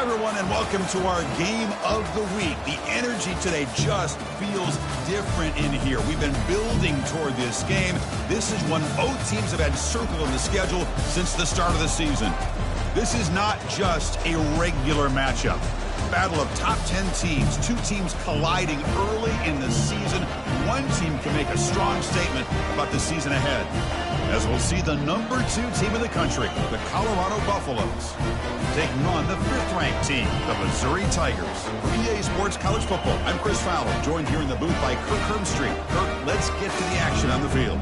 Hi, everyone, and welcome to our game of the week. The energy today just feels different in here. We've been building toward this game. This is one both teams have had circled on the schedule since the start of the season. This is not just a regular matchup. Battle of top 10 teams, two teams colliding early in the season. One team can make a strong statement about the season ahead, as we'll see the number 2 team in the country, the Colorado Buffaloes, taking on the 5th-ranked team, the Missouri Tigers. For EA Sports College Football, I'm Chris Fowler, joined here in the booth by Kirk Herbstreit. Kirk, let's get to the action on the field.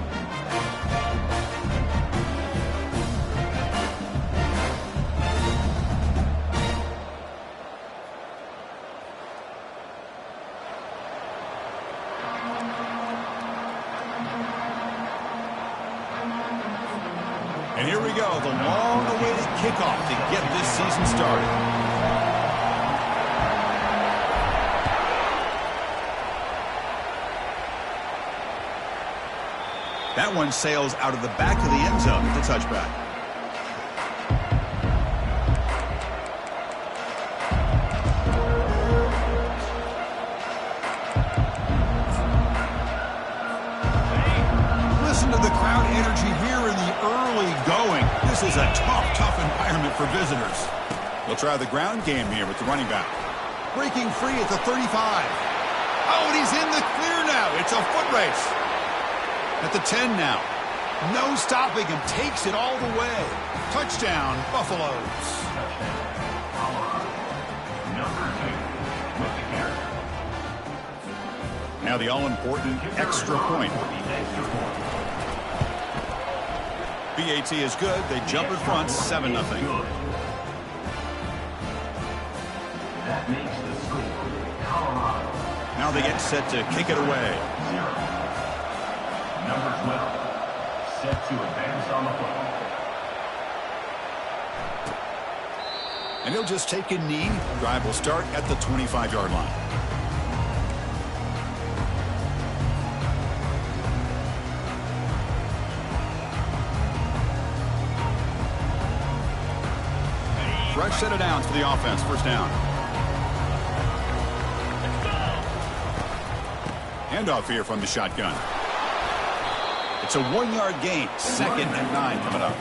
And here we go, the long-awaited kickoff to get this season started. That one sails out of the back of the end zone with the touchback. Listen to the crowd energy here in the early going. This is a tough environment for visitors. They'll try the ground game here with the running back. Breaking free at the 35. Oh, and he's in the clear now. It's a foot race. At the 10 now. No stopping him. Takes it all the way. Touchdown, Buffaloes. Now the all-important extra point. BAT is good. They jump in front, 7-0. That makes the score Colorado. Now they get set to kick it away. Number 12, set to advance on the football. And he'll just take a knee. Drive will start at the 25-yard line. Fresh set of downs for the offense. First down. Handoff here from the shotgun. It's a 1-yard gain. 2nd and 9 coming up.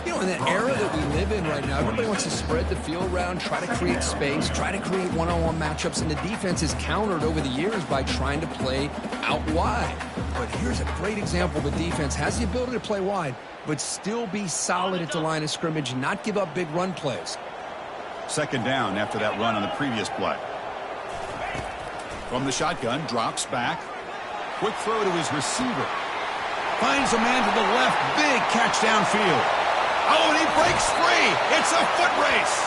You know, in the era that we live in right now, everybody wants to spread the field around, try to create space, try to create one-on-one matchups, and the defense is countered over the years by trying to play out wide. But here's a great example. The defense has the ability to play wide, but still be solid at the line of scrimmage, not give up big run plays. 2nd down after that run on the previous play. From the shotgun, drops back. Quick throw to his receiver. Finds a man to the left. Big catch downfield. Oh, and he breaks free. It's a foot race.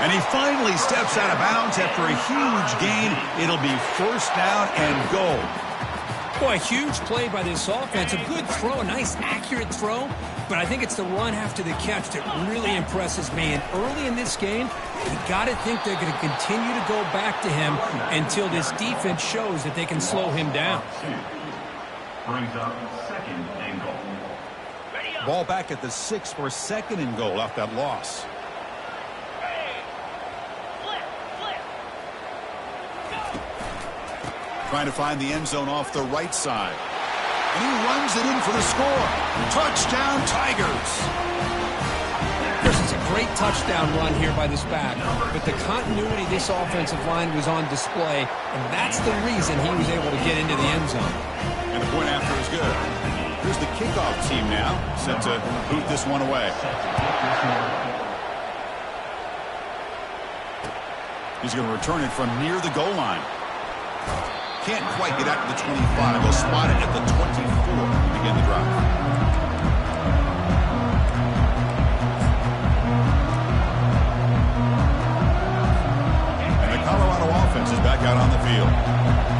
And he finally steps out of bounds after a huge gain. It'll be 1st down and goal. Boy, a huge play by this offense. A good throw, a nice accurate throw. But I think it's the run after the catch that really impresses me. And early in this game, you got to think they're going to continue to go back to him until this defense shows that they can slow him down. Brings up 2nd and goal. Ball back at the 6 for 2nd and goal off that loss. Trying to find the end zone off the right side. And he runs it in for the score. Touchdown, Tigers. This is a great touchdown run here by this back. But the continuity of this offensive line was on display, and that's the reason he was able to get into the end zone. And the point after is good. Here's the kickoff team now, set to boot this one away. He's going to return it from near the goal line. Can't quite get out to the 25. They'll spot it at the 24 to begin the drive. And the Colorado offense is back out on the field.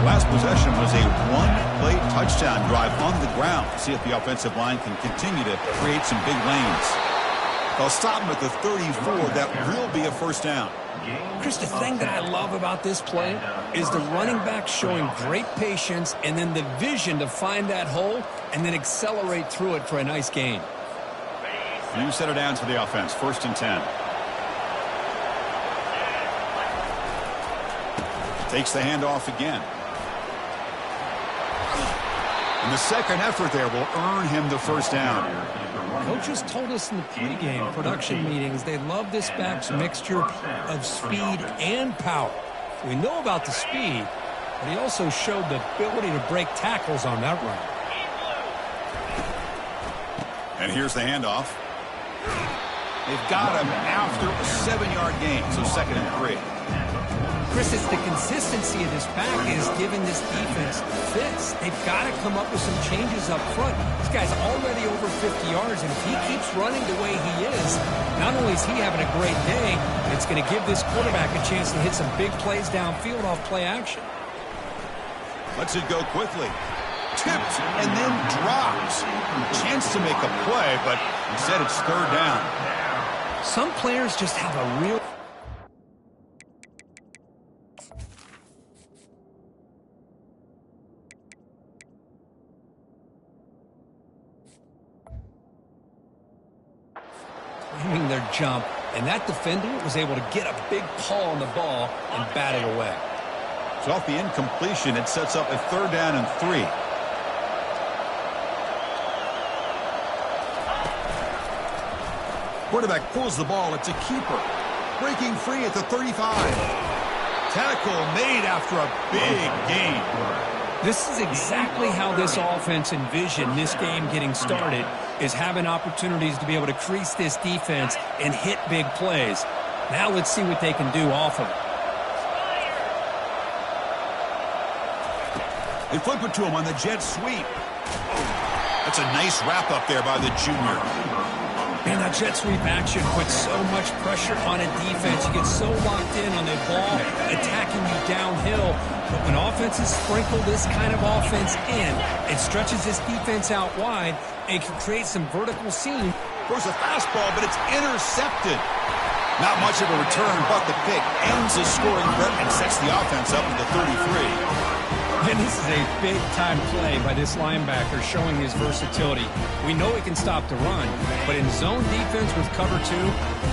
The last possession was a one-play touchdown drive on the ground. See if the offensive line can continue to create some big lanes. They'll stop him at the 34. That will be a 1st down. Chris, the thing that I love about this play is the running back showing great patience and then the vision to find that hole and then accelerate through it for a nice gain. New set of downs for the offense. 1st and 10. Takes the handoff again. And the second effort there will earn him the first down. Coaches told us in the pregame production meetings they love this back's mixture of speed and power. We know about the speed, but he also showed the ability to break tackles on that run. And here's the handoff. They've got him after a 7-yard gain, so 2nd and 3. Chris, it's the consistency of this back is giving this defense fits. They've got to come up with some changes up front. This guy's already over 50 yards, and if he keeps running the way he is, not only is he having a great day, it's going to give this quarterback a chance to hit some big plays downfield off play action. Lets it go quickly. Tipped and then drops. Chance to make a play, but instead it's 3rd down. Some players just have a real... timing their jump, and that defender was able to get a big paw on the ball and bat it away. So off the incompletion, it sets up a 3rd down and 3. Quarterback pulls the ball. It's a keeper. Breaking free at the 35. Tackle made after a big gain. This is exactly how this offense envisioned this game getting started, is having opportunities to be able to crease this defense and hit big plays. Now let's see what they can do off of it. They flip it to him on the jet sweep. That's a nice wrap up there by the junior. Man, that jet sweep action puts so much pressure on a defense. You get so locked in on the ball attacking you downhill. But when offenses sprinkle this kind of offense in, it stretches this defense out wide and can create some vertical seam. Throws a fastball, but it's intercepted. Not much of a return, but the pick ends the scoring threat and sets the offense up to the 33. And this is a big-time play by this linebacker showing his versatility. We know he can stop the run, but in zone defense with cover 2,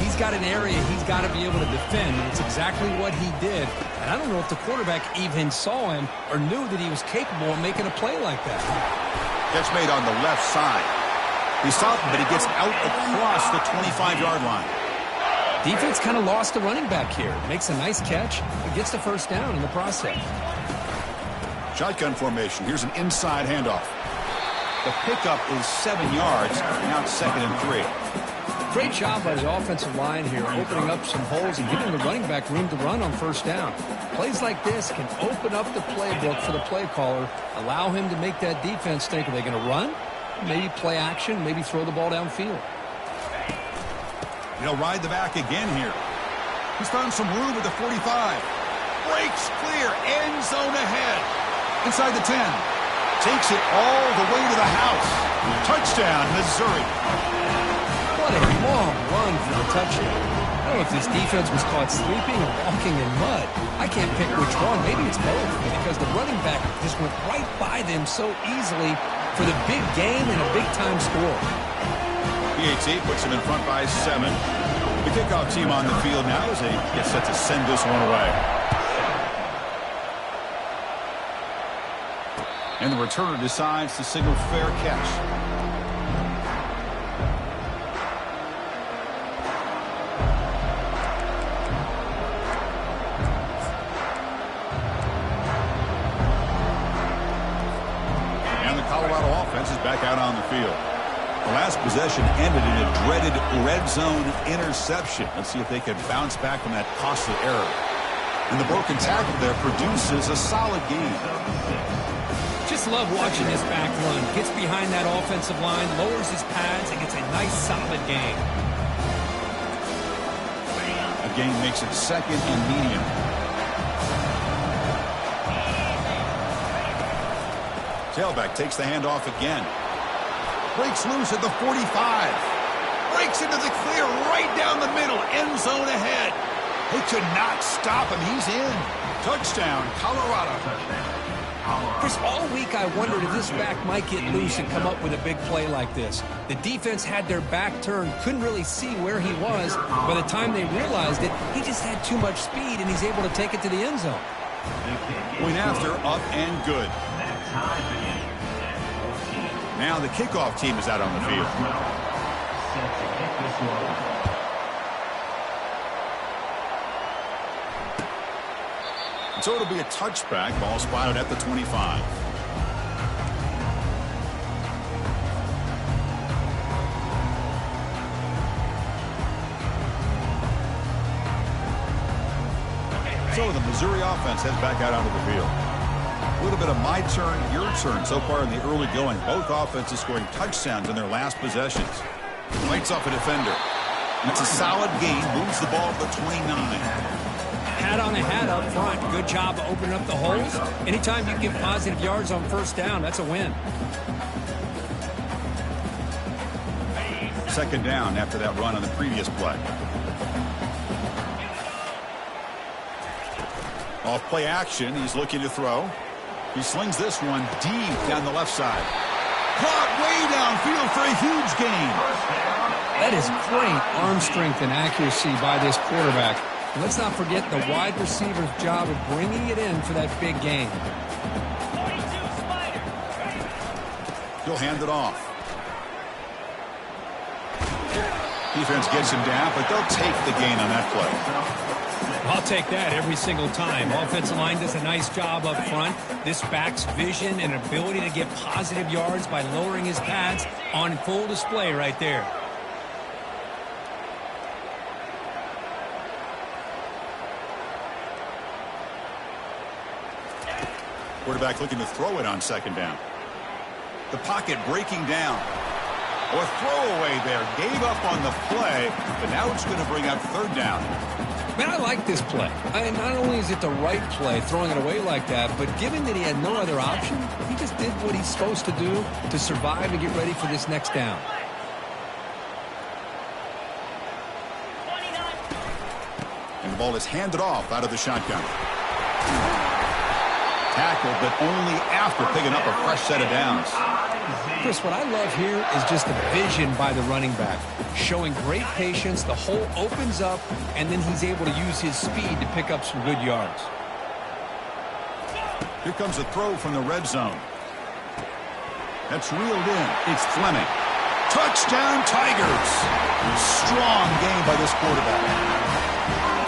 he's got an area he's got to be able to defend, and it's exactly what he did. And I don't know if the quarterback even saw him or knew that he was capable of making a play like that. Catch made on the left side. He stopped him, but he gets out across the 25-yard line. Defense kind of lost the running back here. Makes a nice catch, but gets the first down in the process. Shotgun formation. Here's an inside handoff. The pickup is 7 yards. Now it's 2nd and 3. Great job by the offensive line here, opening up some holes and giving the running back room to run on first down. Plays like this can open up the playbook for the play caller, allow him to make that defense think, are they going to run? Maybe play action, maybe throw the ball downfield. He'll ride the back again here. He's found some room at the 45. Breaks clear. End zone ahead. Inside the 10. Takes it all the way to the house. Touchdown, Missouri. What a long run for the touchdown. I don't know if this defense was caught sleeping or walking in mud. I can't pick which one. Maybe it's both, because the running back just went right by them so easily for the big game and a big-time score. PAT puts him in front by 7. The kickoff team on the field now as they get set to send this one away. And the returner decides to signal fair catch. And the Colorado offense is back out on the field. The last possession ended in a dreaded red zone interception. Let's see if they can bounce back from that costly error. And the broken tackle there produces a solid game. Just love watching this back run. Gets behind that offensive line, lowers his pads, and gets a nice solid gain. A gain makes it 2nd and medium. Tailback takes the handoff again. Breaks loose at the 45. Breaks into the clear right down the middle. End zone ahead. They could not stop him. He's in. Touchdown, Colorado. Chris, all week I wondered if this back might get loose and come up with a big play like this. The defense had their back turned, couldn't really see where he was. By the time they realized it, he just had too much speed, and he's able to take it to the end zone. Point after, up and good. Now the kickoff team is out on the field. So it'll be a touchback. Ball spotted at the 25. So the Missouri offense heads back out onto the field. A little bit of my turn, your turn so far in the early going. Both offenses scoring touchdowns in their last possessions. Fights off a defender. And it's a solid gain. Moves the ball to the 29. Hat on a hat up front. Good job of opening up the holes. Anytime you get positive yards on first down, that's a win. Second down after that run on the previous play. Off play action, he's looking to throw. He slings this one deep down the left side. Caught way downfield for a huge gain. That is great arm strength and accuracy by this quarterback. And let's not forget the wide receiver's job of bringing it in for that big gain. He'll hand it off. Defense gets him down, but they'll take the gain on that play. I'll take that every single time. Offensive line does a nice job up front. This back's vision and ability to get positive yards by lowering his pads on full display right there. Quarterback looking to throw it on second down. The pocket breaking down. Or throwaway there. Gave up on the play, but now it's going to bring up third down. Man, I like this play. Not only is it the right play, throwing it away like that, but given that he had no other option, he just did what he's supposed to do to survive and get ready for this next down. And the ball is handed off out of the shotgun. Tackled, but only after picking up a fresh set of downs. Chris, what I love here is just the vision by the running back. Showing great patience, the hole opens up, and then he's able to use his speed to pick up some good yards. Here comes a throw from the red zone. That's reeled in. It's Fleming. Touchdown, Tigers. Strong game by this quarterback.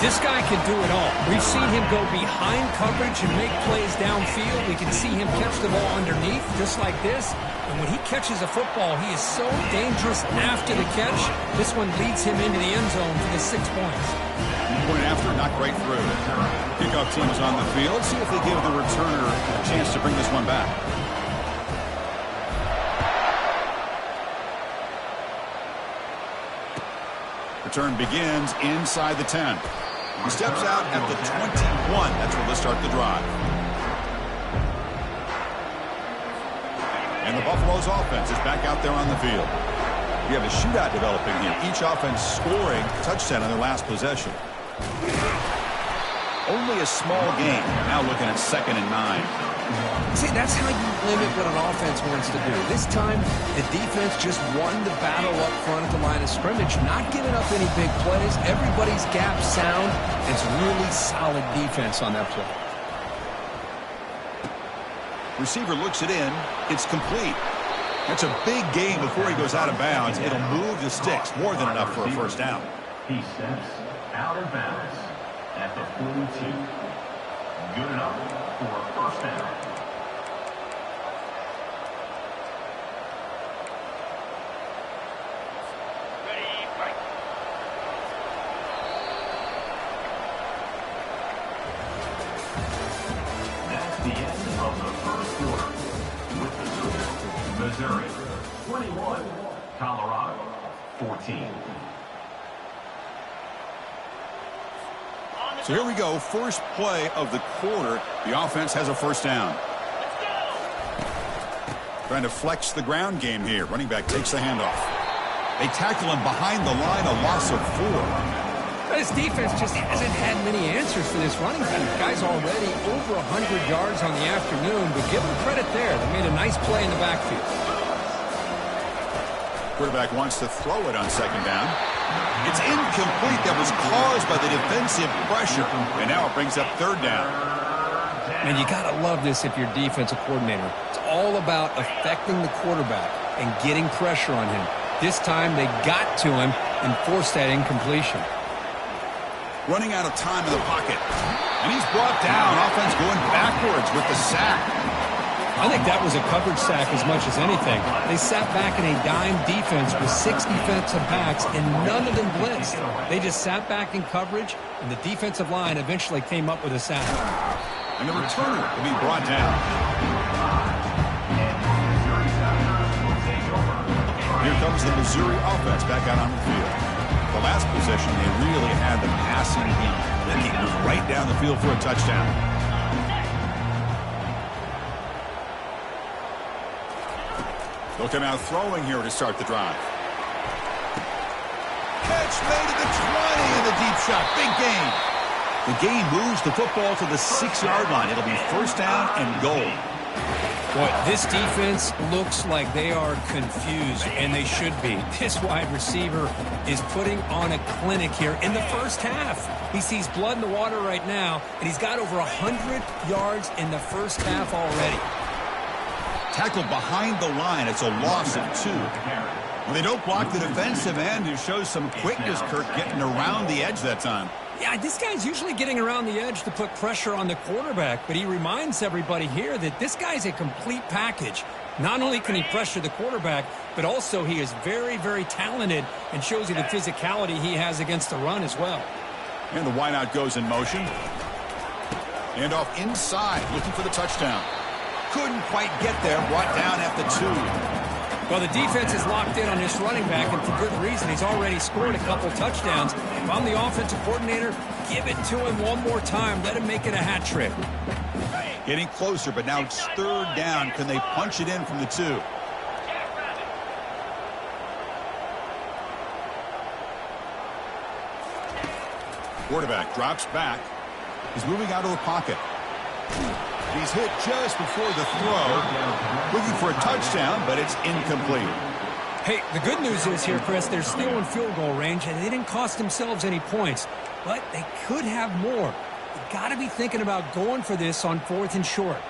This guy can do it all. We've seen him go behind coverage and make plays downfield. We can see him catch the ball underneath, just like this. And when he catches a football, he is so dangerous after the catch. This one leads him into the end zone for the 6 points. Point after, not great through. Kickoff team is on the field. Let's see if they give the returner a chance to bring this one back. Return begins inside the 10. He steps out at the 21. That's where they'll start the drive. And the Buffalo's offense is back out there on the field. We have a shootout developing here. Each offense scoring a touchdown on their last possession. Only a small game. Now looking at 2nd and 9. See, that's how you limit what an offense wants to do. This time, the defense just won the battle up front at the line of scrimmage, not giving up any big plays. Everybody's gap sound. It's really solid defense on that play. Receiver looks it in. It's complete. That's a big gain before he goes out of bounds. It'll move the sticks. More than enough for a first down. He steps out of bounds at the 42. Good enough for a first down. That's the end of the first quarter. With the score, Missouri 21, Colorado 14. So here we go. First play of the quarter. The offense has a first down. Trying to flex the ground game here. Running back takes the handoff. They tackle him behind the line, a loss of 4. This defense just hasn't had many answers for this running back. The guy's already over 100 yards on the afternoon, but give him credit there. They made a nice play in the backfield. Quarterback wants to throw it on second down. It's incomplete. That was caused by the defensive pressure, and now it brings up third down. Man, you got to love this if you're defensive coordinator. It's all about affecting the quarterback and getting pressure on him. This time they got to him and forced that incompletion. Running out of time in the pocket. And he's brought down. Offense going backwards with the sack. I think that was a coverage sack as much as anything. They sat back in a dime defense with 6 defensive backs, and none of them blitzed. They just sat back in coverage, and the defensive line eventually came up with a sack. And the returner will be brought down. Here comes the Missouri offense back out on the field. The last possession, they really had the passing game clicking. It was right down the field for a touchdown. They'll come out throwing here to start the drive. Catch made at the 20 in the deep shot. Big gain. The gain moves the football to the 6-yard line. It'll be first down and goal. Boy, this defense looks like they are confused, and they should be. This wide receiver is putting on a clinic here in the first half. He sees blood in the water right now, and he's got over 100 yards in the first half already. Tackled behind the line. It's a loss of 2. Well, they don't block the defensive end, who shows some quickness, Kirk, getting around the edge that time. Yeah, this guy's usually getting around the edge to put pressure on the quarterback, but he reminds everybody here that this guy's a complete package. Not only can he pressure the quarterback, but also he is very, very talented and shows you the physicality he has against the run as well. And the wideout goes in motion. And off inside, looking for the touchdown. Couldn't quite get there, brought down at the 2. Well, the defense is locked in on this running back, and for good reason. He's already scored a couple touchdowns. If I'm the offensive coordinator, give it to him one more time. Let him make it a hat trick. Getting closer, but now it's third down. Can they punch it in from the 2? Quarterback drops back. He's moving out of the pocket. He's hit just before the throw. Looking for a touchdown, but it's incomplete. Hey, the good news is here, Chris, they're still in field goal range, and they didn't cost themselves any points. But they could have more. You got to be thinking about going for this on 4th and short.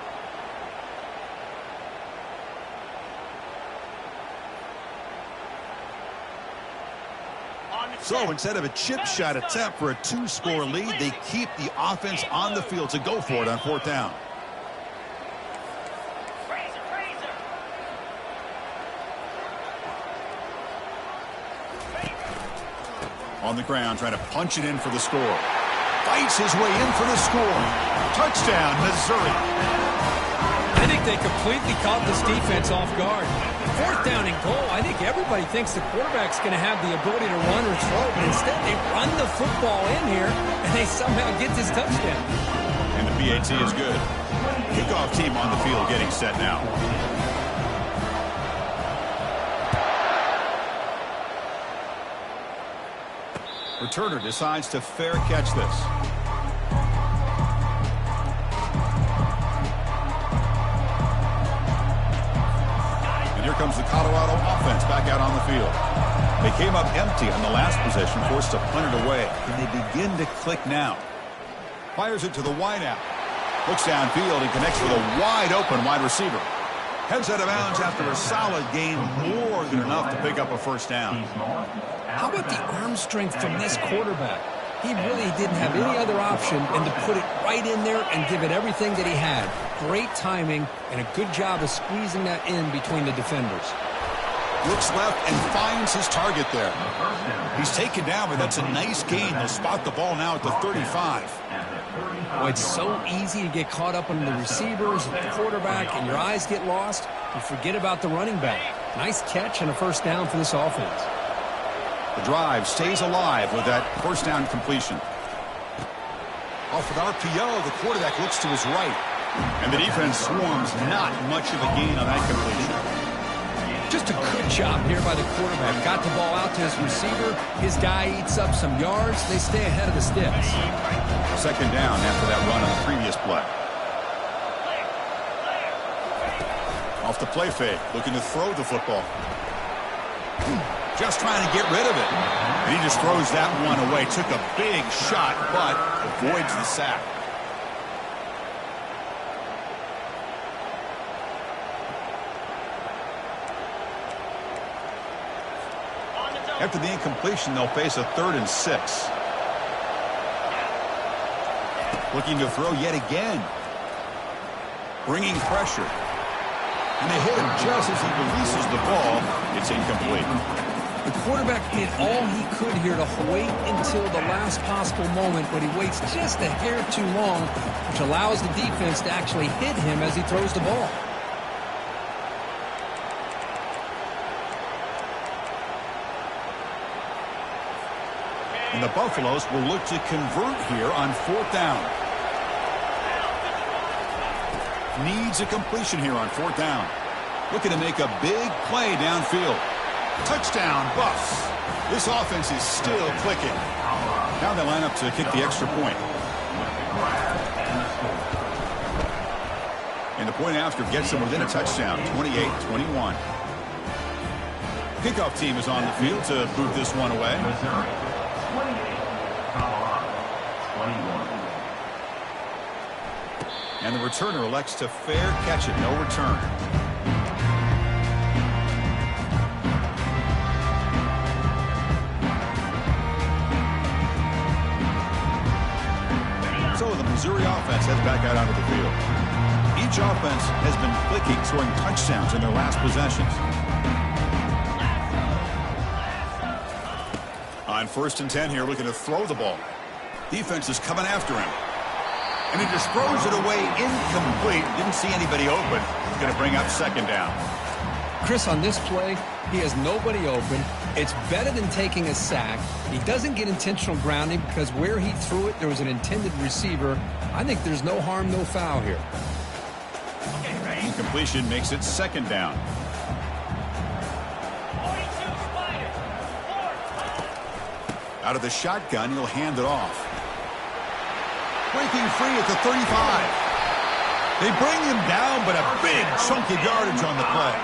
So instead of a chip shot attempt for a 2-score lead, they keep the offense on the field to go for it on 4th down. On the ground, trying to punch it in for the score. Fights his way in for the score. Touchdown, Missouri. I think they completely caught this defense off guard. 4th down and goal. I think everybody thinks the quarterback's going to have the ability to run or throw, but instead they run the football in here, and they somehow get this touchdown. And the PAT is good. Kickoff team on the field getting set now. Returner decides to fair catch this. And here comes the Colorado offense back out on the field. They came up empty on the last possession, forced to punt it away. And they begin to click now. Fires it to the wideout. Looks downfield and connects with a wide-open wide receiver. Heads out of bounds after a solid gain, more than enough to pick up a first down. How about the arm strength from this quarterback? He really didn't have any other option than to put it right in there and give it everything that he had. Great timing and a good job of squeezing that in between the defenders. Looks left and finds his target there. He's taken down, but that's a nice gain. They'll spot the ball now at the 35. Well, it's so easy to get caught up on the receivers and the quarterback, and your eyes get lost. You forget about the running back. Nice catch and a first down for this offense. The drive stays alive with that first down completion. Off an RPO, the quarterback looks to his right. And the defense swarms, not much of a gain on that completion. Just a good job here by the quarterback. Got the ball out to his receiver. His guy eats up some yards. They stay ahead of the sticks. Second down after that run on the previous play. Off the play fake, looking to throw the football. Just trying to get rid of it. And he just throws that one away. Took a big shot, but avoids the sack. After the incompletion, they'll face a 3rd and 6. Looking to throw yet again. Bringing pressure. And they hit him just as he releases the ball. It's incomplete. The quarterback did all he could here to wait until the last possible moment, but he waits just a hair too long, which allows the defense to actually hit him as he throws the ball. And the Buffaloes will look to convert here on 4th down. Needs a completion here on 4th down. Looking to make a big play downfield. Touchdown, Buffs. This offense is still clicking. Now they line up to kick the extra point. And the point after gets them within a touchdown, 28-21. Kickoff team is on the field to boot this one away. Missouri, 28. Colorado, 21. And the returner elects to fair catch it. No return. So the Missouri offense heads back out onto the field. Each offense has been clicking, scoring touchdowns in their last possessions. On 1st and 10 here, looking to throw the ball. Defense is coming after him. And he just throws it away incomplete. Didn't see anybody open. Going to bring up 2nd down. Chris, on this play, he has nobody open. It's better than taking a sack. He doesn't get intentional grounding because where he threw it, there was an intended receiver. I think there's no harm, no foul here. Incompletion makes it 2nd down. Out of the shotgun, he'll hand it off. Breaking free at the 35. They bring him down, but a big chunk of yardage on the play.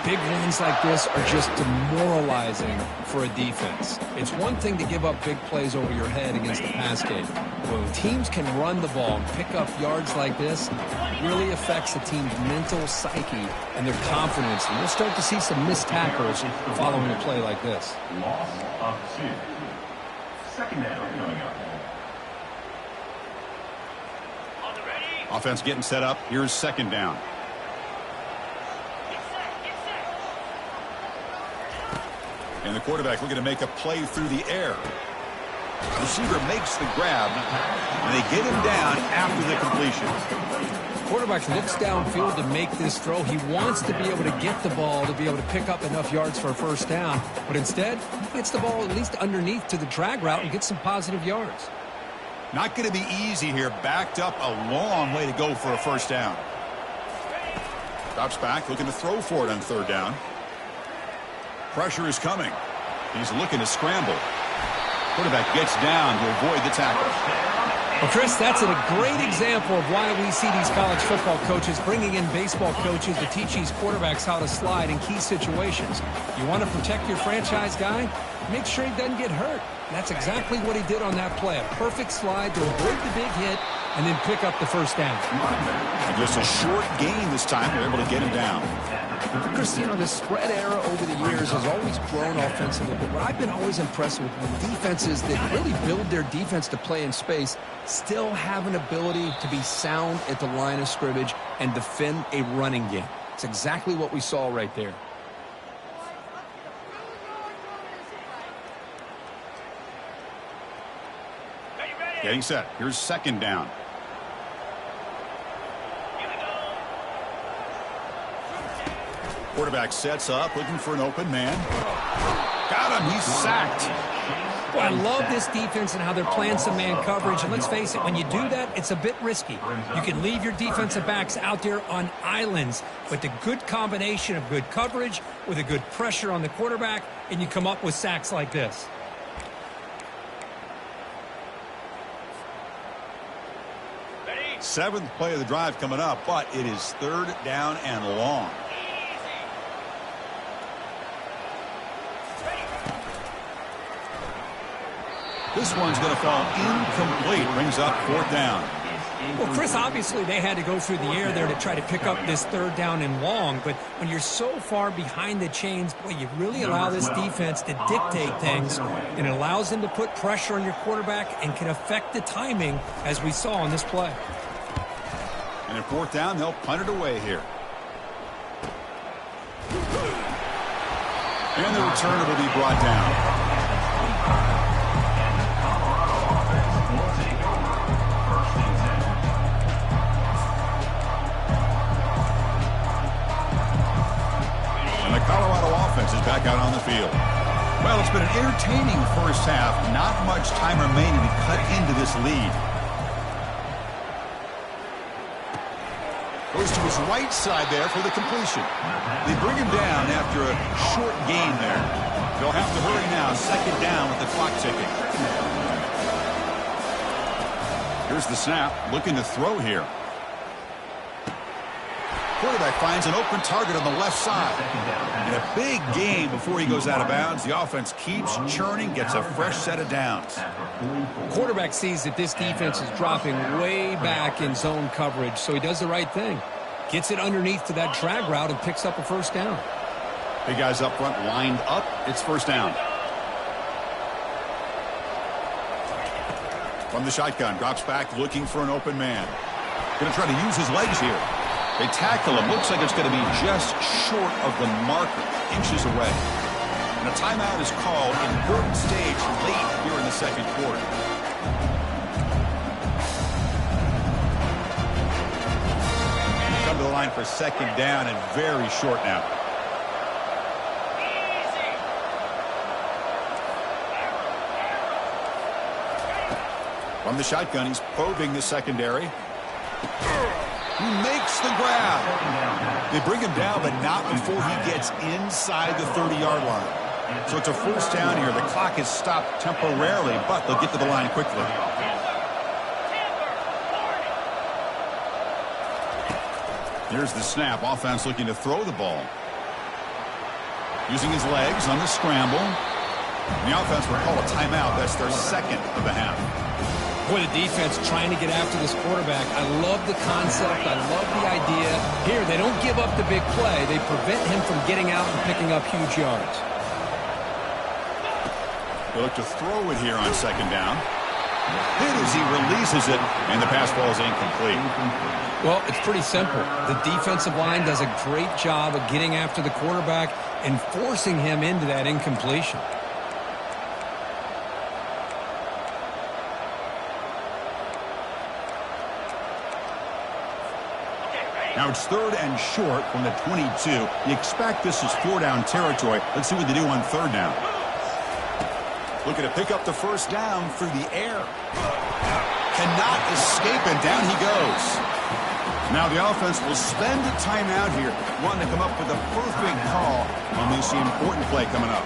Big runs like this are just demoralizing for a defense. It's one thing to give up big plays over your head against the pass game. When teams can run the ball and pick up yards like this, it really affects the team's mental psyche and their confidence. And we'll start to see some missed tackles following a play like this. Loss of 2. 2nd down coming up. Offense getting set up. Here's 2nd down. And the quarterback looking to make a play through the air. The receiver makes the grab, and they get him down after the completion. Quarterback looks downfield to make this throw. He wants to be able to get the ball to be able to pick up enough yards for a 1st down. But instead, he gets the ball at least underneath to the drag route and gets some positive yards. Not going to be easy here. Backed up a long way to go for a 1st down. Drops back, looking to throw for it on 3rd down. Pressure is coming. He's looking to scramble. Quarterback gets down to avoid the tackle. Well, Chris, that's a great example of why we see these college football coaches bringing in baseball coaches to teach these quarterbacks how to slide in key situations. You want to protect your franchise guy? Make sure he doesn't get hurt. And that's exactly what he did on that play. A perfect slide to avoid the big hit and then pick up the 1st down. And just a short gain this time. They're able to get him down. Chris, you know, the spread era over the years has always grown offensively, but what I've been always impressed with defenses that really build their defense to play in space still have an ability to be sound at the line of scrimmage and defend a running game. It's exactly what we saw right there. Getting set. Here's 2nd down. Quarterback sets up, looking for an open man. Got him. He's sacked. Well, I love this defense and how they're playing some man coverage. And let's face it, when you do that, it's a bit risky. You can leave your defensive backs out there on islands. But the good combination of good coverage with a good pressure on the quarterback, and you come up with sacks like this. Seventh play of the drive coming up, but it is 3rd down and long. This one's going to fall incomplete. Brings up 4th down. Well, Chris, obviously they had to go through the air there to try to pick up this third down and long, but when you're so far behind the chains, boy, you really allow this defense to dictate things, and it allows them to put pressure on your quarterback and can affect the timing, as we saw on this play. And at fourth down, they'll punt it away here. And the returner will be brought down. And the Colorado offense is back out on the field. Well, it's been an entertaining first half. Not much time remaining to cut into this lead. Goes to his right side there for the completion. They bring him down after a short gain there. They'll have to hurry now. Second down with the clock ticking. Here's the snap. Looking to throw here. Quarterback finds an open target on the left side. And a big gain before he goes out of bounds. The offense keeps churning, gets a fresh set of downs. Quarterback sees that this defense is dropping way back in zone coverage, so he does the right thing. Gets it underneath to that drag route and picks up a first down. Big guys up front lined up. It's first down. From the shotgun, drops back looking for an open man. Going to try to use his legs here. They tackle him. Looks like it's going to be just short of the marker, inches away. And a timeout is called. Important stage late here in the second quarter. Come to the line for second down and very short now. From the shotgun, he's probing the secondary. He makes the grab. They bring him down, but not before he gets inside the 30-yard line. So it's a first down here. The clock is stopped temporarily, but they'll get to the line quickly. Here's the snap. Offense looking to throw the ball. Using his legs on the scramble. And the offense will call a timeout. That's their second of the half. Boy, the defense trying to get after this quarterback. I love the concept. I love the idea. Here, they don't give up the big play. They prevent him from getting out and picking up huge yards. They look to throw it here on second down. Hit as he releases it, and the pass ball is incomplete. Well, it's pretty simple. The defensive line does a great job of getting after the quarterback and forcing him into that incompletion. Now it's third and short from the 22. You expect this is four-down territory. Let's see what they do on third down. Looking to pick up the first down through the air. Cannot escape, and down he goes. Now the offense will spend a timeout here, wanting to come up with a perfect call on this important play coming up.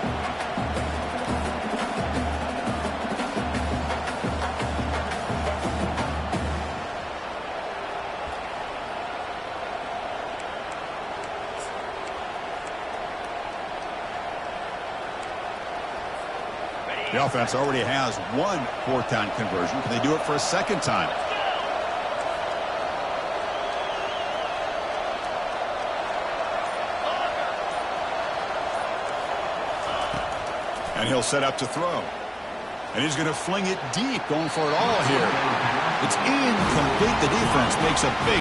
The offense already has one fourth down conversion. Can they do it for a second time? And he'll set up to throw. And he's going to fling it deep, going for it all here. It's incomplete. The defense makes a big...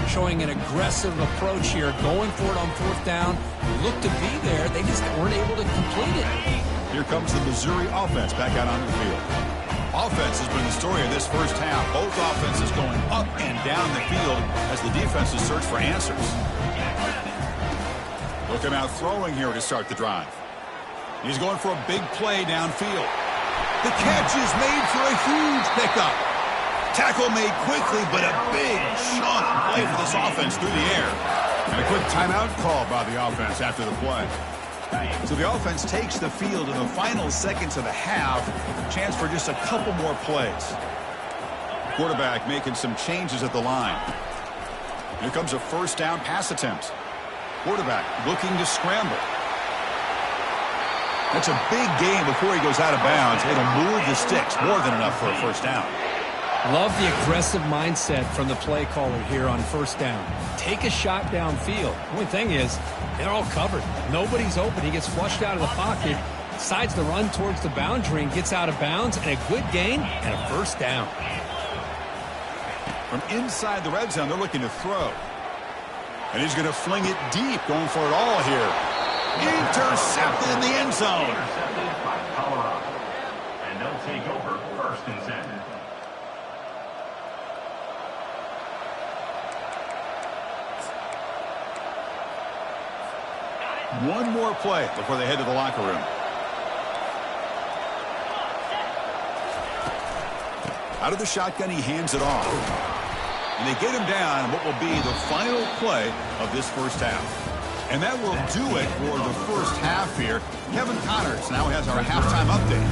Showing an aggressive approach here, going for it on fourth down. Looked to be there. They just weren't able to complete it. Here comes the Missouri offense back out onto the field. Offense has been the story of this first half. Both offenses going up and down the field as the defenses search for answers. Looking out throwing here to start the drive. He's going for a big play downfield. The catch is made for a huge pickup. Tackle made quickly, but a big chunk play for this offense through the air. And a quick timeout call by the offense after the play. So the offense takes the field in the final seconds of the half. Chance for just a couple more plays. Quarterback making some changes at the line. Here comes a first down pass attempt. Quarterback looking to scramble. That's a big gain before he goes out of bounds. It'll move the sticks, more than enough for a first down. Love the aggressive mindset from the play caller here on first down. Take a shot downfield. The only thing is, they're all covered. Nobody's open. He gets flushed out of the pocket, decides to run towards the boundary and gets out of bounds, and a good gain and a first down. From inside the red zone, they're looking to throw. And he's going to fling it deep, going for it all here. Intercepted in the end zone. Intercepted by Colorado. And they'll take over first and 10. One more play before they head to the locker room. Out of the shotgun, he hands it off. And they get him down what will be the final play of this first half. And that will do it for the first half here. Kevin Connors now has our halftime update.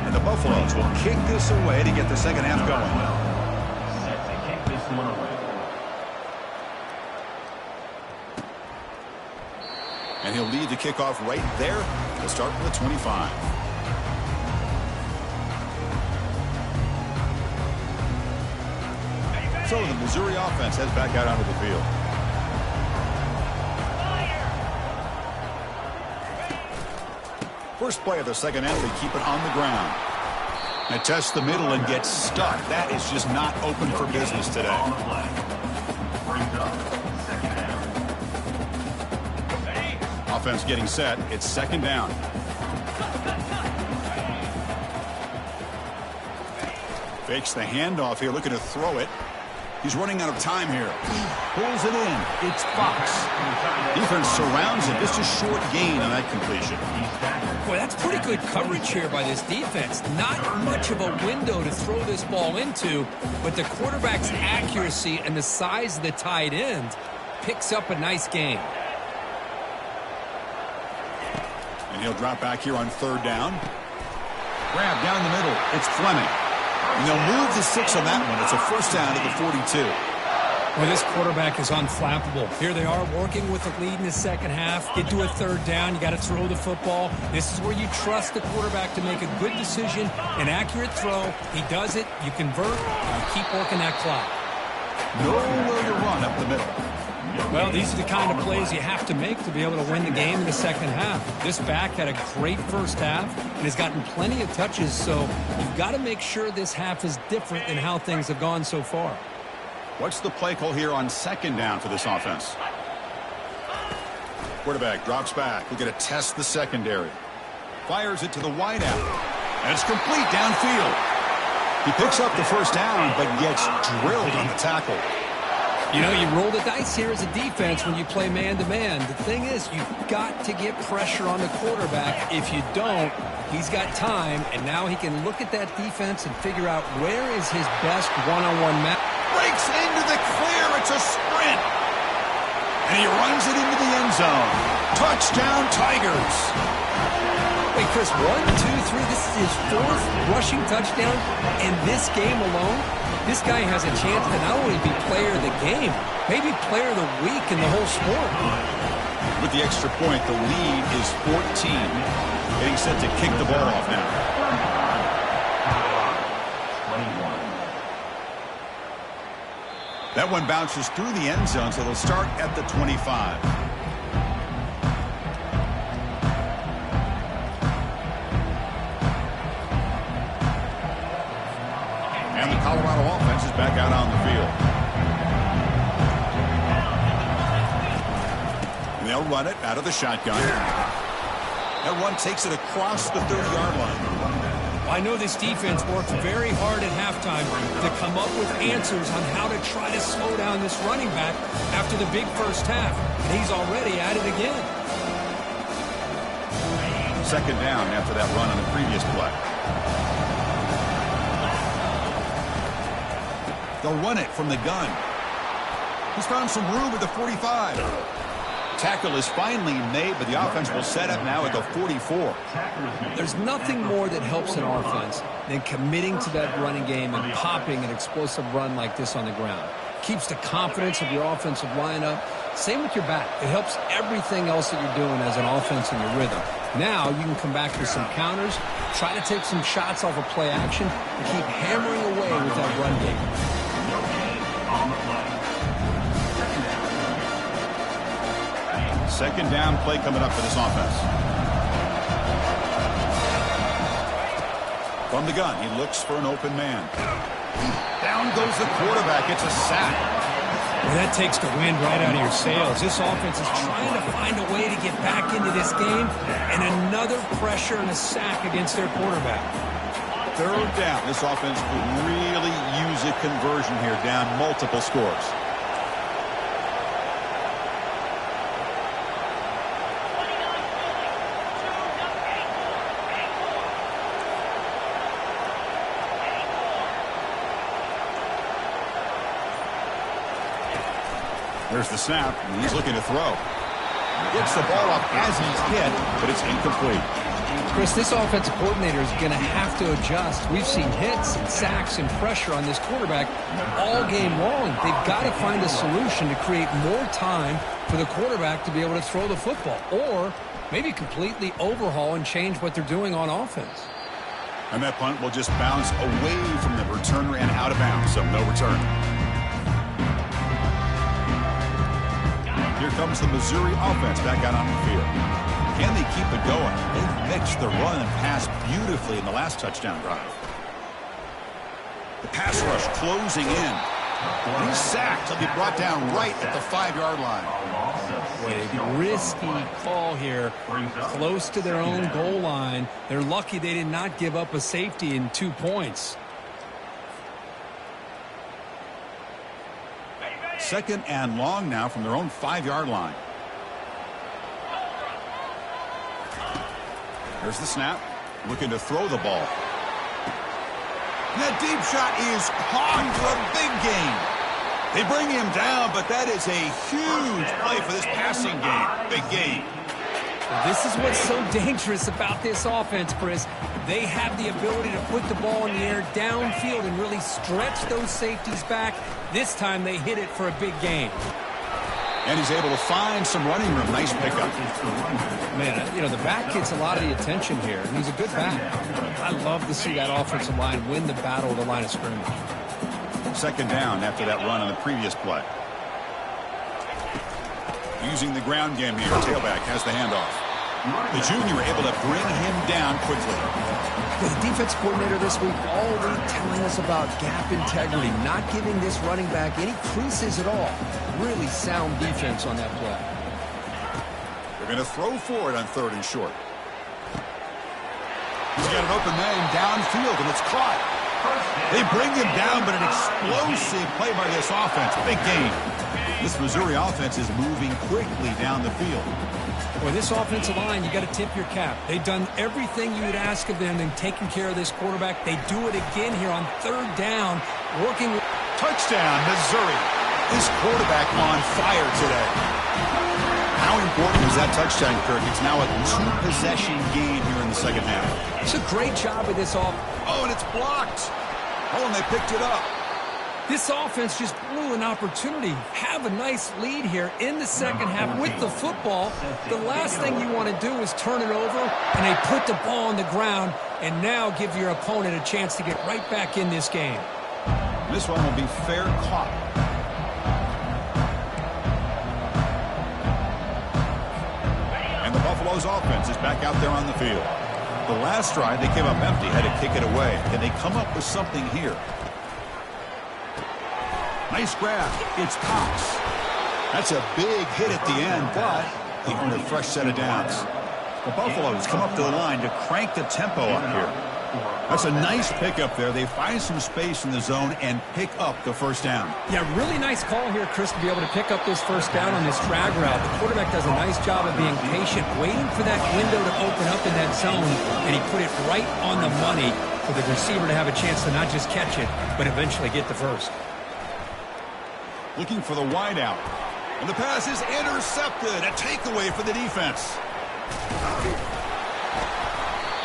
And the Buffaloes will kick this away to get the second half going. Set to kick this one away. And he'll lead the kickoff right there. He'll start from the 25. So the Missouri offense heads back out onto the field. First play of the second half, they keep it on the ground. They test the middle and get stuck. That is just not open for business today. On the play. Brings up second half. Offense getting set. It's second down. Fakes the handoff here, looking to throw it. He's running out of time here. Pulls it in. It's Fox. Defense surrounds him. Just a short gain on that completion. Boy, that's pretty good coverage here by this defense. Not much of a window to throw this ball into, but the quarterback's accuracy and the size of the tight end picks up a nice gain. And he'll drop back here on third down. Grab down the middle. It's Fleming. And they'll move the 6 on that one. It's a first down at the 42. Well, this quarterback is unflappable. Here they are working with the lead in the second half. Get to a third down. You got to throw the football. This is where you trust the quarterback to make a good decision, an accurate throw. He does it. You convert. And you keep working that clock. Nowhere to run up the middle. Well, these are the kind of plays you have to make to be able to win the game in the second half. This back had a great first half and has gotten plenty of touches, so you've got to make sure this half is different than how things have gone so far. What's the play call here on second down for this offense? Quarterback drops back. We're going to test the secondary. Fires it to the wideout. And it's complete downfield. He picks up the first down, but gets drilled on the tackle. You know, you roll the dice here as a defense when you play man-to-man. The thing is, you've got to get pressure on the quarterback. If you don't, he's got time, and now he can look at that defense and figure out where is his best one-on-one match. Breaks into the clear. It's a sprint. And he runs it into the end zone. Touchdown, Tigers. Wait, Chris, 1, 2, 3. This is his 4th rushing touchdown in this game alone. This guy has a chance to not only be player of the game, maybe player of the week in the whole sport. With the extra point, the lead is 14. Getting set to kick the ball off now. 21. That one bounces through the end zone, so they'll start at the 25. And the Colorado offense is back out on the field. And they'll run it out of the shotgun. That one takes it across the 30-yard line. I know this defense worked very hard at halftime to come up with answers on how to try to slow down this running back after the big first half. And he's already at it again. Second down after that run on the previous play. They'll run it from the gun. He's found some room at the 45. tackle is finally made, but the offense will set up now at the 44. There's nothing more that helps an offense than committing to that running game and popping an explosive run like this on the ground. Keeps the confidence of your offensive lineup. Same with your back. It helps everything else that you're doing as an offense in your rhythm. Now you can come back with some counters, try to take some shots off of play action, and keep hammering away with that run game. Second down play coming up for this offense. From the gun, he looks for an open man. Down goes the quarterback. It's a sack. Well, that takes the wind right out of your sails. This offense is trying to find a way to get back into this game, and another pressure and a sack against their quarterback. Third down. This offense could really use a conversion here, down multiple scores. There's the snap, and he's looking to throw. Gets the ball up as he's hit, but it's incomplete. Chris, this offensive coordinator is going to have to adjust. We've seen hits and sacks and pressure on this quarterback all game long. They've got to find a solution to create more time for the quarterback to be able to throw the football, or maybe completely overhaul and change what they're doing on offense. And that punt will just bounce away from the returner and out of bounds, so no return. Here comes the Missouri offense back out on the field. Can they keep it going? They mixed the run and pass beautifully in the last touchdown drive. The pass rush closing in. He's sacked. He'll be brought down right at the 5-yard line. A risky call here, close to their own goal line. They're lucky they did not give up a safety in 2 points. Second and long now from their own 5-yard line. There's the snap. Looking to throw the ball. And that deep shot is caught for a big gain. They bring him down, but that is a huge play for this passing game. Big gain. This is what's so dangerous about this offense, Chris. They have the ability to put the ball in the air downfield and really stretch those safeties back. This time they hit it for a big gain. And he's able to find some running room. Nice pickup. Man, you know, the back gets a lot of the attention here, and he's a good back. I love to see that offensive line win the battle at the line of scrimmage. Second down after that run on the previous play. Using the ground game here, tailback has the handoff. The junior able to bring him down quickly. The defense coordinator this week already telling us about gap integrity, not giving this running back any creases at all. Really sound defense on that play. They're going to throw for it on third and short. He's got an open man downfield, and it's caught. They bring him down, but an explosive play by this offense. Big gain. This Missouri offense is moving quickly down the field. Well, this offensive line, you got to tip your cap. They've done everything you would ask of them in taking care of this quarterback. They do it again here on third down, working. Touchdown, Missouri. This quarterback on fire today. How important is that touchdown, Kirk? It's now a 2-possession game here in the second half. It's a great job with this offense. Oh, and it's blocked. Oh, and they picked it up. This offense just blew an opportunity. Have a nice lead here in the second half with the football. The last thing you want to do is turn it over, and they put the ball on the ground and now give your opponent a chance to get right back in this game. This one will be fair caught. And the Buffalo's offense is back out there on the field. The last drive, they came up empty, had to kick it away. Can they come up with something here? Nice grab. It's Cox. That's a big hit at the end, but he earned a fresh set of downs. The Buffaloes come up to the line to crank the tempo up here. That's a nice pickup there. They find some space in the zone and pick up the first down. Yeah, really nice call here, Chris, to be able to pick up this first down on this drag route. The quarterback does a nice job of being patient, waiting for that window to open up in that zone, and he put it right on the money for the receiver to have a chance to not just catch it, but eventually get the first. Looking for the wide out. And the pass is intercepted. A takeaway for the defense.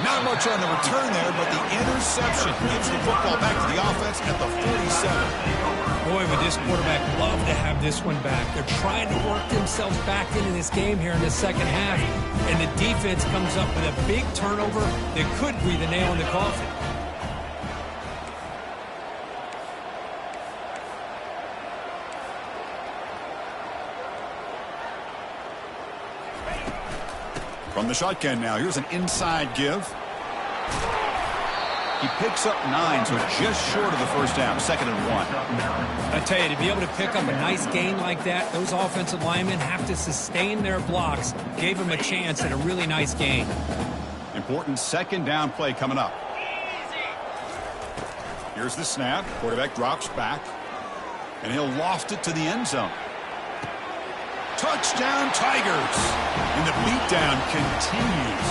Not much on the return there, but the interception gives the football back to the offense at the 47. Boy, would this quarterback love to have this one back. They're trying to work themselves back into this game here in the second half, and the defense comes up with a big turnover that could be the nail in the coffin. From the shotgun now, here's an inside give. He picks up 9, so just short of the first down, 2nd and 1. I tell you, to be able to pick up a nice gain like that, those offensive linemen have to sustain their blocks. Gave him a chance at a really nice gain. Important 2nd down play coming up. Here's the snap. Quarterback drops back, and he'll loft it to the end zone. Touchdown, Tigers. And the beatdown continues.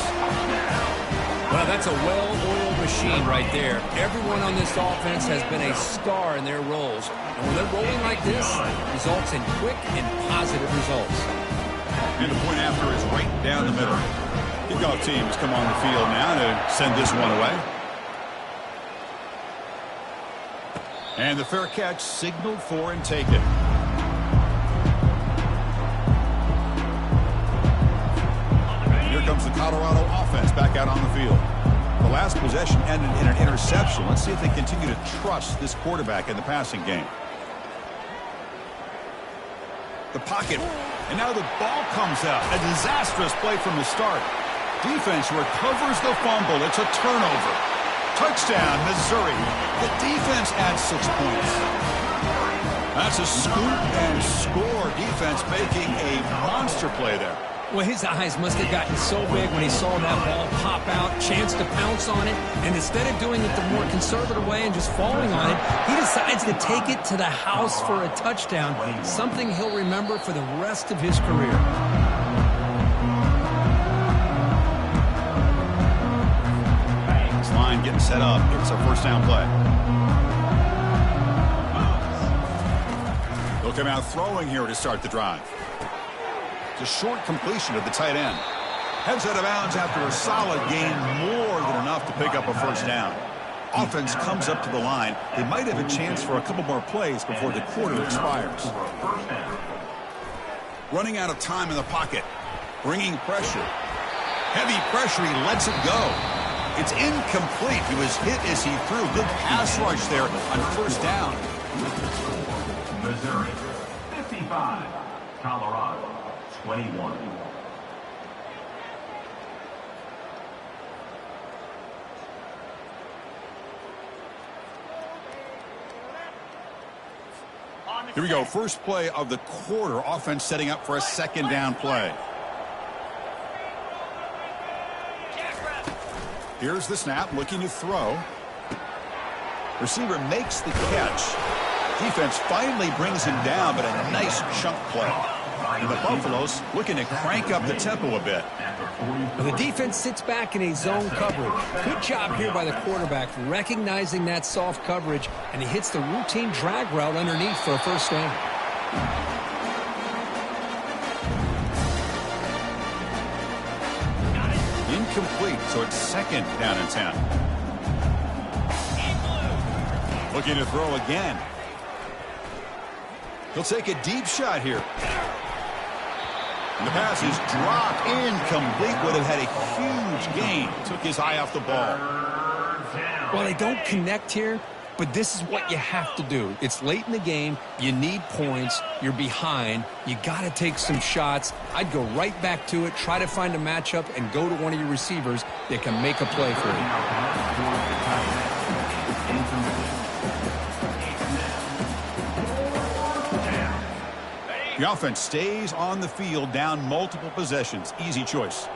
Well, that's a well-oiled machine right there. Everyone on this offense has been a star in their roles. And when they're rolling like this, results in quick and positive results. And the point after is right down the middle. Kickoff teams come on the field now to send this one away. And the fair catch signaled for and taken. Comes the Colorado offense back out on the field. The last possession ended in an interception. Let's see if they continue to trust this quarterback in the passing game. The pocket, and now the ball comes out. A disastrous play from the start. Defense recovers the fumble. It's a turnover. Touchdown, Missouri. The defense adds 6 points. That's a scoop and score. Defense making a monster play there. Well, his eyes must have gotten so big when he saw that ball pop out, chance to pounce on it, and instead of doing it the more conservative way and just falling on it, he decides to take it to the house for a touchdown, something he'll remember for the rest of his career. This line getting set up. It's a first down play. They'll come out throwing here to start the drive. It's a short completion of the tight end. Heads out of bounds after a solid gain, more than enough to pick up a first down. Offense comes up to the line. They might have a chance for a couple more plays before the quarter expires. Running out of time in the pocket. Bringing pressure. Heavy pressure. He lets it go. It's incomplete. He was hit as he threw. Good pass rush there on first down. Missouri, 55. Colorado, 21. Here we go. First play of the quarter. Offense setting up for a second down play. Here's the snap, looking to throw. Receiver makes the catch. Defense finally brings him down, but a nice chunk play. And the Buffaloes looking to crank up the tempo a bit. Well, the defense sits back in a zone coverage. Good job here by the quarterback, recognizing that soft coverage, and he hits the routine drag route underneath for a first down. Incomplete, so it's second down and 10. Looking to throw again. He'll take a deep shot here. And the pass is dropped. Incomplete. Would have had a huge gain. Took his eye off the ball. Well, they don't connect here, but this is what you have to do. It's late in the game. You need points. You're behind. You got to take some shots. I'd go right back to it, try to find a matchup, and go to one of your receivers that can make a play for you. The offense stays on the field, down multiple possessions. Easy choice.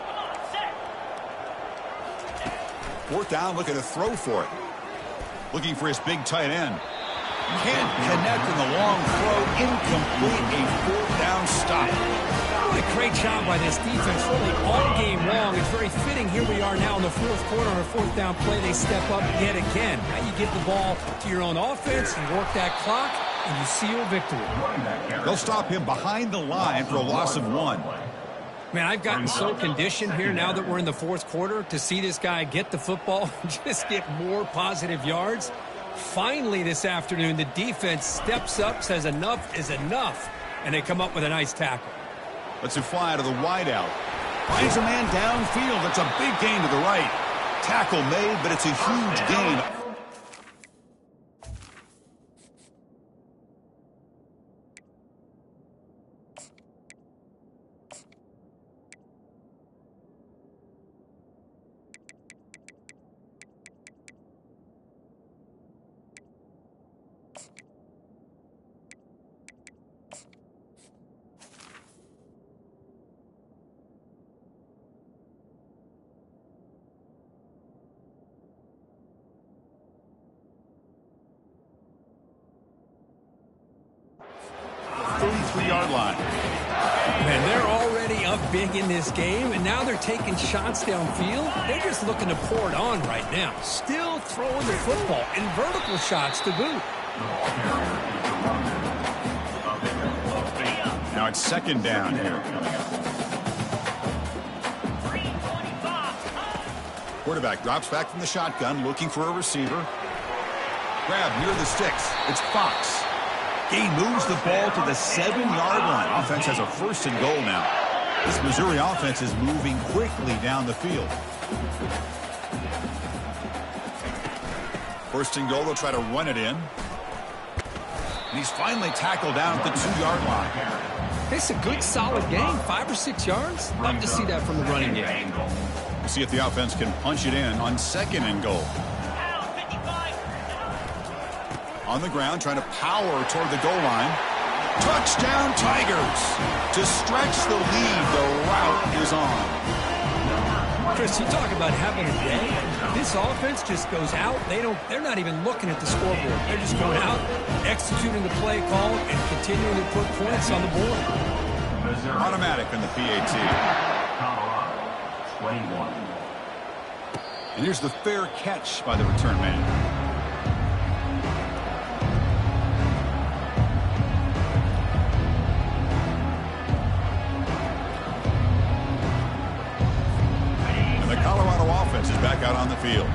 Fourth down, looking to throw for it. Looking for his big tight end. Can't connect in the long throw. Incomplete. A fourth down stop. What a great job by this defense, really all game long. It's very fitting. Here we are now in the fourth quarter on a fourth down play. They step up yet again. Now you give the ball to your own offense and work that clock. and you seal victory. They'll stop him behind the line for a loss of 1. Man, I've gotten so conditioned here now that we're in the fourth quarter to see this guy get the football and just get more positive yards. Finally this afternoon, the defense steps up, says enough is enough, and they come up with a nice tackle. Let's him fly to the wideout. Finds a man downfield. It's a big gain to the right. Tackle made, but it's a huge gain. Yard line. Man, they're already up big in this game, and now they're taking shots downfield. They're just looking to pour it on right now. Still throwing the football, and vertical shots to boot. Now it's second down here. Quarterback drops back from the shotgun, looking for a receiver. Grab near the sticks. It's Fox. Gain moves the ball to the 7-yard line. Offense has a first and goal now. This Missouri offense is moving quickly down the field. First and goal, they'll try to run it in. And he's finally tackled down at the 2-yard line. It's a good, solid gain, 5 or 6 yards. Love to see that from the running game. We'll see if the offense can punch it in on second and goal. On the ground, trying to power toward the goal line. Touchdown, Tigers! To stretch the lead, the route is on. Chris, you talk about having a day. This offense just goes out. They're not even looking at the scoreboard. They're just going out, executing the play call, and continuing to put points on the board. Automatic on the PAT. Colorado, 21. And here's the fair catch by the return man. Is back out on the field.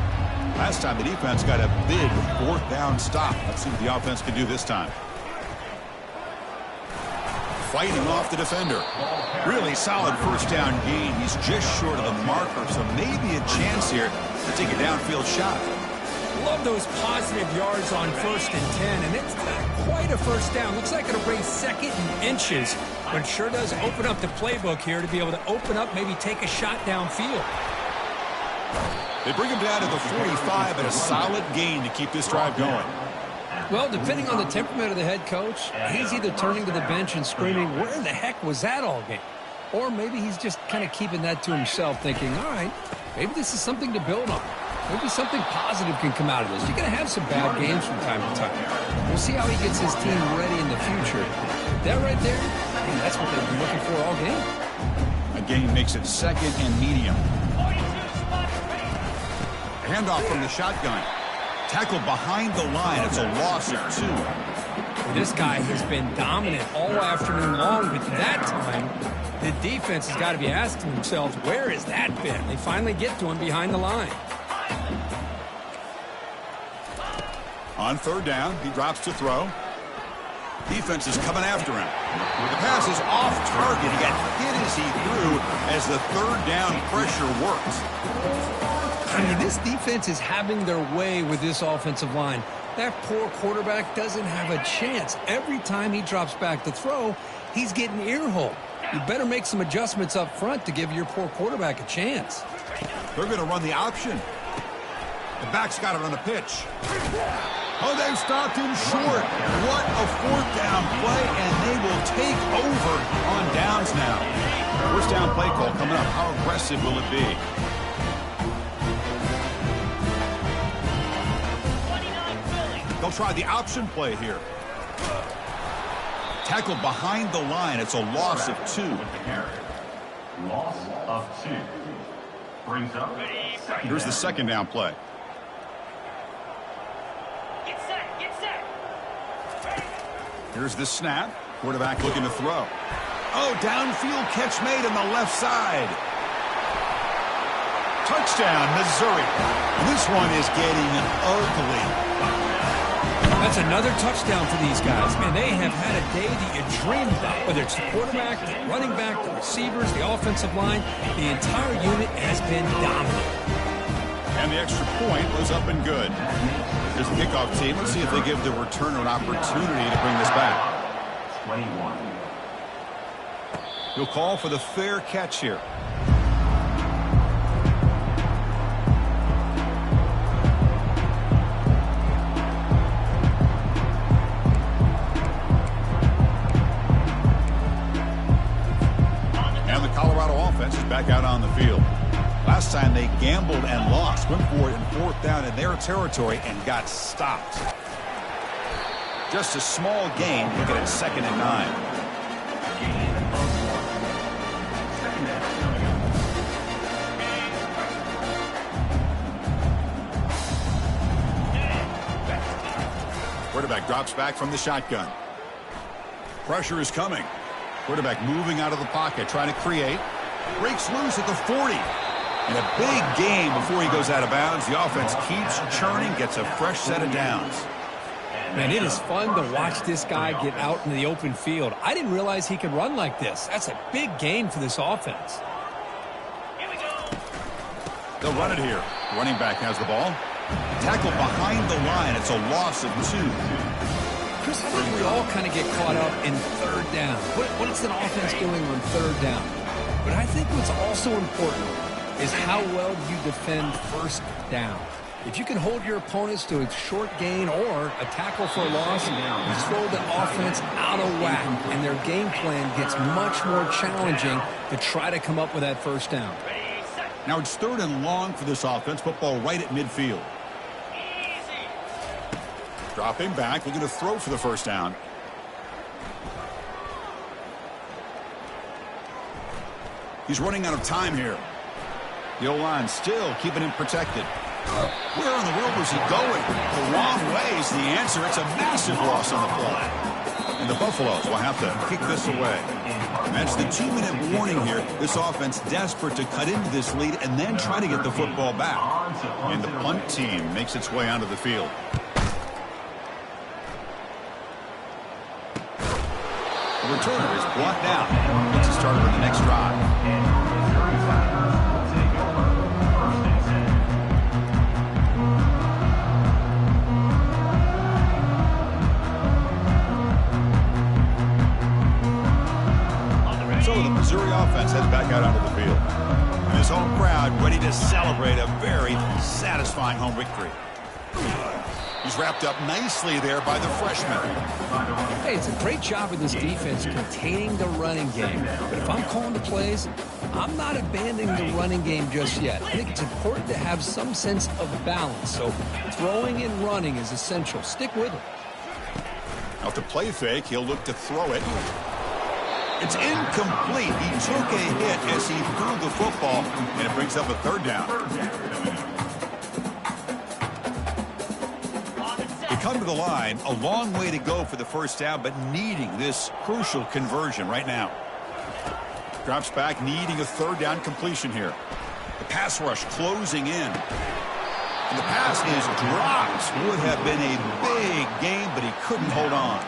Last time the defense got a big fourth down stop. Let's see what the offense can do this time. Fighting off the defender. Really solid first down gain. He's just short of the marker, so maybe a chance here to take a downfield shot. Love those positive yards on 1st and 10, and it's not quite a first down. Looks like it'll bring second and inches, but it sure does open up the playbook here to be able to open up, maybe take a shot downfield. They bring him down to the 45 and a solid gain to keep this drive going. Well, depending on the temperament of the head coach, he's either turning to the bench and screaming, where the heck was that all game? Or maybe he's just kind of keeping that to himself, thinking, all right, maybe this is something to build on. Maybe something positive can come out of this. You're going to have some bad games from time to time. We'll see how he gets his team ready in the future. That right there, that's what they've been looking for all game. A gain makes it second and medium. Handoff from the shotgun. Tackle behind the line. It's a loss of 2. This guy has been dominant all afternoon long, but that time, the defense has got to be asking themselves, where has that been? They finally get to him behind the line. On third down, he drops to throw. Defense is coming after him. The pass is off target. He got hit as he threw as the third down pressure worked. I mean, this defense is having their way with this offensive line. That poor quarterback doesn't have a chance. Every time he drops back to throw, he's getting ear-hole. You better make some adjustments up front to give your poor quarterback a chance. They're going to run the option. The back's got it on the pitch. Oh, they've stopped him short. What a fourth down play, and they will take over on downs now. First down play call coming up. How aggressive will it be? They'll try the option play here. Tackled behind the line. It's a loss of 2. Loss of 2. Brings up second. Here's the second down play. Here's the snap. Quarterback looking to throw. Oh, downfield catch made on the left side. Touchdown, Missouri. This one is getting ugly. That's another touchdown for these guys. Man, they have had a day that you dream about. Whether it's the quarterback, the running back, the receivers, the offensive line, the entire unit has been dominant. And the extra point was up and good. Here's the kickoff team. Let's see if they give the returner an opportunity to bring this back. 21. He'll call for the fair catch here. Back out on the field. Last time they gambled and lost. Went for it in 4th down in their territory and got stopped. Just a small gain. Look at it, 2nd and 9. Quarterback drops back from the shotgun. Pressure is coming. Quarterback moving out of the pocket, trying to create. Breaks loose at the 40. And a big game before he goes out of bounds. The offense keeps churning, gets a fresh set of downs. Man, it is fun to watch this guy get out in the open field. I didn't realize he could run like this. That's a big gain for this offense. They'll run it here. Running back has the ball. Tackle behind the line. It's a loss of 2. Chris, I think we all kind of get caught up in 3rd down. What is an offense doing on 3rd down? But I think what's also important is how well you defend 1st down. If you can hold your opponents to a short gain or a tackle for a loss, you throw the offense out of whack, and their game plan gets much more challenging to try to come up with that 1st down. Now it's 3rd and long for this offense. Football right at midfield. Dropping back, looking to throw for the 1st down. He's running out of time here. The O-line still keeping him protected. Where in the world was he going? The wrong way is the answer. It's a massive loss on the play. And the Buffaloes will have to kick this away. That's the 2-minute warning here. This offense desperate to cut into this lead and then try to get the football back. And the punt team makes its way onto the field. The returner is brought down. Gets us started on the next drive. So the Missouri offense heads back out onto the field. And his home crowd ready to celebrate a very satisfying home victory. He's wrapped up nicely there by the freshman. Hey, it's a great job of this defense containing the running game. But if I'm calling the plays, I'm not abandoning the running game just yet. I think it's important to have some sense of balance. So throwing and running is essential. Stick with it. Now to play fake, he'll look to throw it. It's incomplete. He took a hit as he threw the football, and it brings up a 3rd down. They come to the line, a long way to go for the 1st down, but needing this crucial conversion right now. Drops back, needing a 3rd down completion here. The pass rush closing in. And the pass is dropped. Would have been a big game, but he couldn't hold on.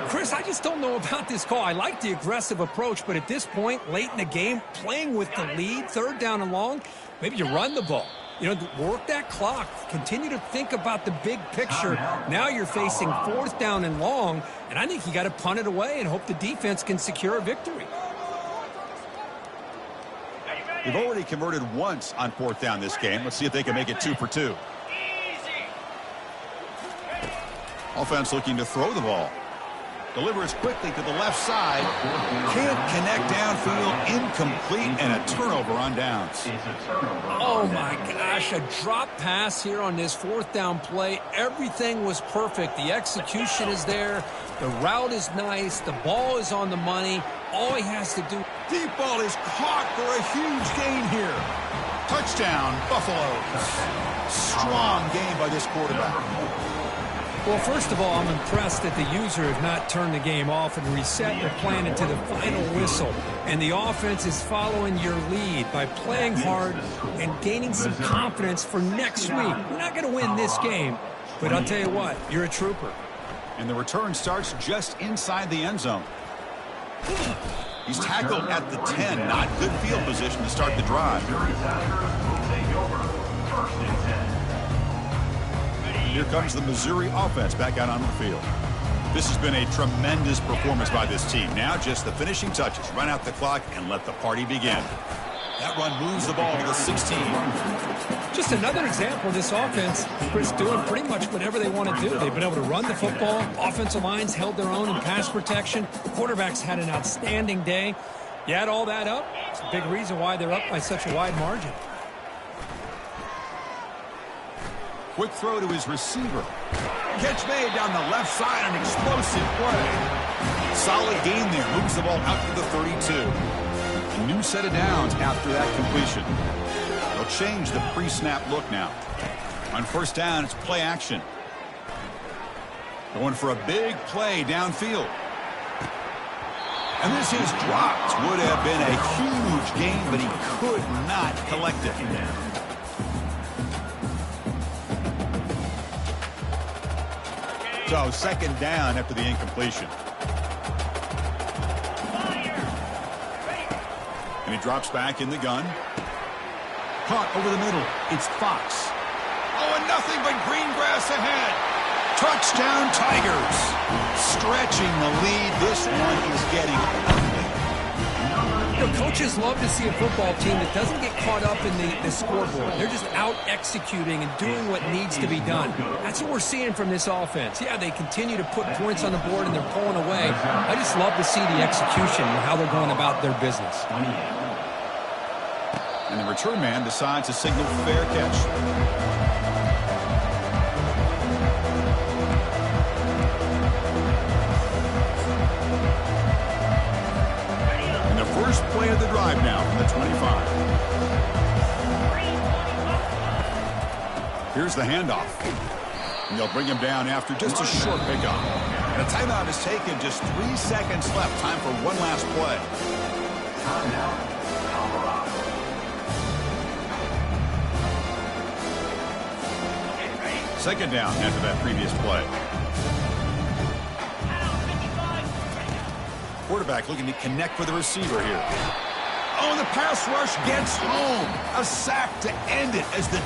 Chris, I just don't know about this call. I like the aggressive approach, but at this point, late in the game, playing with the lead, 3rd down and long, maybe you run the ball. You know, work that clock. Continue to think about the big picture. Now you're facing 4th down and long, and I think you got to punt it away and hope the defense can secure a victory. They've already converted once on 4th down this game. Let's see if they can make it 2 for 2. Offense looking to throw the ball. Delivers quickly to the left side. Can't connect downfield. Incomplete, and a turnover on downs. Oh, my gosh. A drop pass here on this 4th down play. Everything was perfect. The execution is there. The route is nice. The ball is on the money. All he has to do. Deep ball is caught for a huge gain here. Touchdown, Buffaloes. Strong game by this quarterback. Well, first of all, I'm impressed that the user has not turned the game off and reset their plan into the final whistle. And the offense is following your lead by playing hard and gaining some confidence for next week. We're not going to win this game, but I'll tell you what, you're a trooper. And the return starts just inside the end zone. He's tackled at the 10. Not good field position to start the drive. Here comes the Missouri offense back out on the field. This has been a tremendous performance by this team. Now just the finishing touches. Run out the clock and let the party begin. That run moves the ball to the 16. Just another example of this offense, Chris, doing pretty much whatever they want to do. They've been able to run the football. Offensive lines held their own in pass protection. Quarterbacks had an outstanding day. You add all that up, it's a big reason why they're up by such a wide margin. Quick throw to his receiver. Catch made down the left side, an explosive play. Solid gain there, moves the ball out to the 32. A new set of downs after that completion. They'll change the pre-snap look now. On first down, it's play action. Going for a big play downfield. And this is dropped. Would have been a huge gain, but he could not collect it. So second down after the incompletion. And he drops back in the gun. Caught over the middle. It's Fox. Oh, and nothing but green grass ahead. Touchdown Tigers. Stretching the lead. This one is getting ugly. You know, coaches love to see a football team that doesn't get caught up in the scoreboard. They're just out executing and doing what needs to be done. That's what we're seeing from this offense. Yeah, they continue to put points on the board and they're pulling away. I just love to see the execution and how they're going about their business. And the return man decides to signal fair catch. First play of the drive now from the 25. Here's the handoff. And they'll bring him down after just a short pickup. And a timeout is taken. Just 3 seconds left. Time for one last play. Second down after that previous play. Quarterback looking to connect with the receiver here. Oh, the pass rush gets home. A sack to end it as the